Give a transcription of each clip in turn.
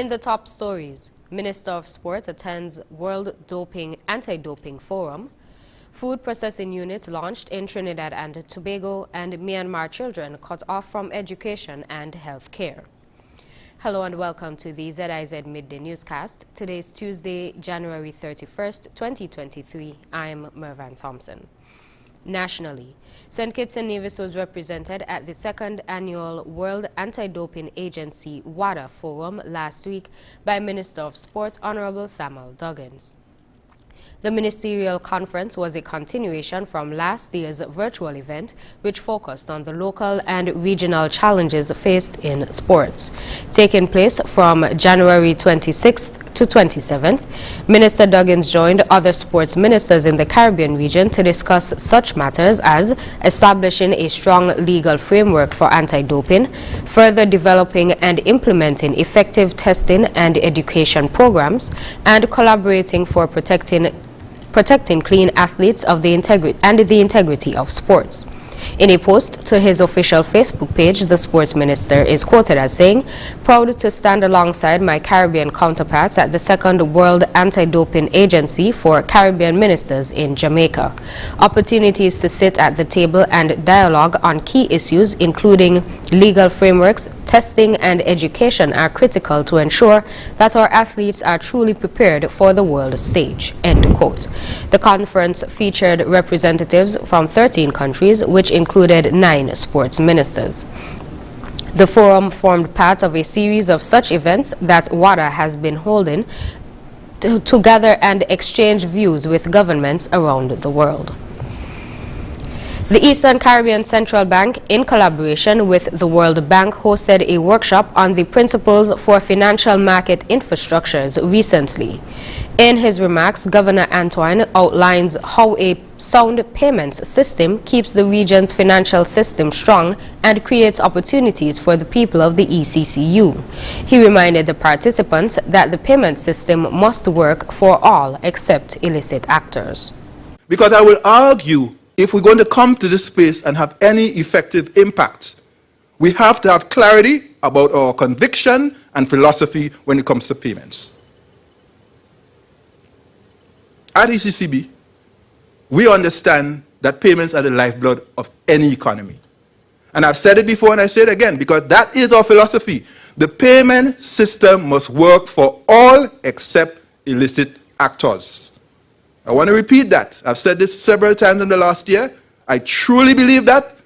In the top stories, Minister of Sport attends World Anti-Doping Forum. Food processing unit launched in Trinidad and Tobago, and Myanmar children cut off from education and health care. Hello and welcome to the ZIZ Midday Newscast. Today is Tuesday, January 31st, 2023. I'm Mervan Thompson. Nationally, St. Kitts and Nevis was represented at the second annual World Anti-Doping Agency WADA Forum last week by Minister of Sport Honorable Samuel Duggins. The ministerial conference was a continuation from last year's virtual event, which focused on the local and regional challenges faced in sports. Taking place from January 26th to 27th, Minister Duggins joined other sports ministers in the Caribbean region to discuss such matters as establishing a strong legal framework for anti-doping, further developing and implementing effective testing and education programs, and collaborating for protecting clean athletes of the integrity of sports. In a post to his official Facebook page, the sports minister is quoted as saying, "Proud to stand alongside my Caribbean counterparts at the second World Anti-Doping Agency for Caribbean Ministers in Jamaica. Opportunities to sit at the table and dialogue on key issues including legal frameworks, testing and education are critical to ensure that our athletes are truly prepared for the world stage." End quote. The conference featured representatives from 13 countries, which included 9 sports ministers. The forum formed part of a series of such events that WADA has been holding to gather and exchange views with governments around the world. The Eastern Caribbean Central Bank, in collaboration with the World Bank, hosted a workshop on the principles for financial market infrastructures recently. In his remarks, Governor Antoine outlines how a sound payments system keeps the region's financial system strong and creates opportunities for the people of the ECCU. He reminded the participants that the payment system must work for all except illicit actors. Because I will argue, if we're going to come to this space and have any effective impact, we have to have clarity about our conviction and philosophy when it comes to payments. At ECCB, we understand that payments are the lifeblood of any economy. And I've said it before and I say it again, because that is our philosophy. The payment system must work for all except illicit actors. I want to repeat that. I've said this several times in the last year. I truly believe that,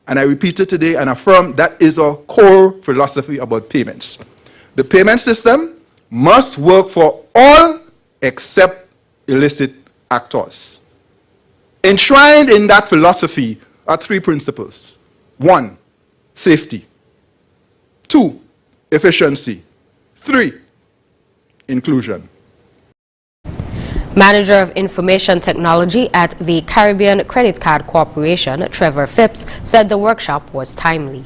and I repeat it today and affirm that is our core philosophy about payments. The payment system must work for all except illicit actors. Enshrined in that philosophy are 3 principles. 1, safety. 2, efficiency. 3, inclusion. Manager of Information Technology at the Caribbean Credit Card Corporation, Trevor Phipps, said the workshop was timely.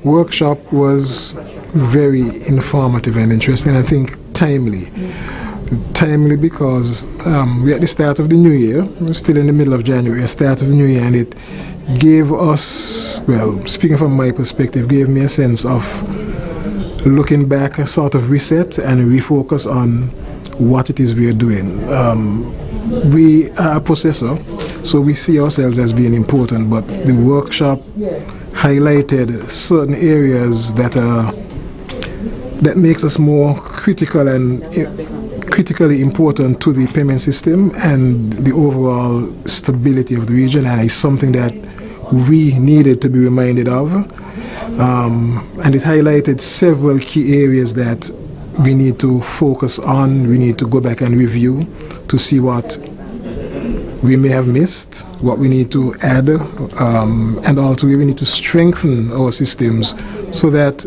Workshop was very informative and interesting, I think timely. Timely because we're at the start of the new year. We're still in the middle of January, start of the new year, and it gave us, well, speaking from my perspective, gave me a sense of looking back, a sort of reset and refocus on what it is we are doing. We are a processor, so we see ourselves as being important, but the workshop highlighted certain areas that makes us more critical and critically important to the payment system and the overall stability of the region, and it's something that we needed to be reminded of. And it highlighted several key areas that we need to focus on. We need to go back and review to see what we may have missed, what we need to add, and also we need to strengthen our systems so that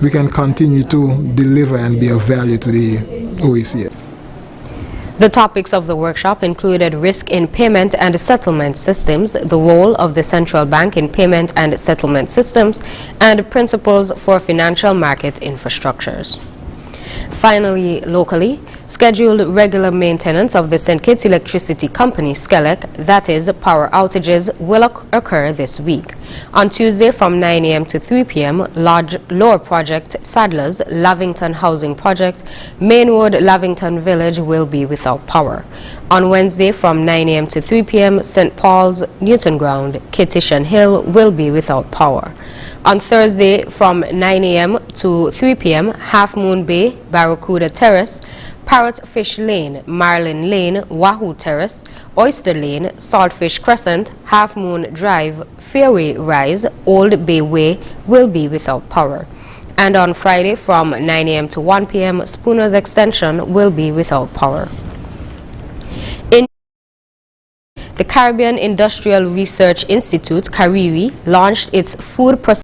we can continue to deliver and be of value to the OECF. The topics of the workshop included risk in payment and settlement systems, the role of the central bank in payment and settlement systems, and principles for financial market infrastructures. Finally, locally, Scheduled regular maintenance of the St. Kitts Electricity Company, SCELEC, that is, power outages, will occur this week. On Tuesday from 9 a.m. to 3 p.m., Lower Project, Sadlers, Lavington Housing Project, Main Road, Lavington Village will be without power. On Wednesday from 9 a.m. to 3 p.m., St. Paul's, Newton Ground, Kittish Hill will be without power. On Thursday from 9 a.m. to 3 p.m., Half Moon Bay, Barracuda Terrace, Parrotfish Lane, Marlin Lane, Wahoo Terrace, Oyster Lane, Saltfish Crescent, Half Moon Drive, Fairway Rise, Old Bay Way will be without power. And on Friday from 9 a.m. to 1 p.m., Spooner's Extension will be without power. The Caribbean Industrial Research Institute, CARIRI, launched its food processing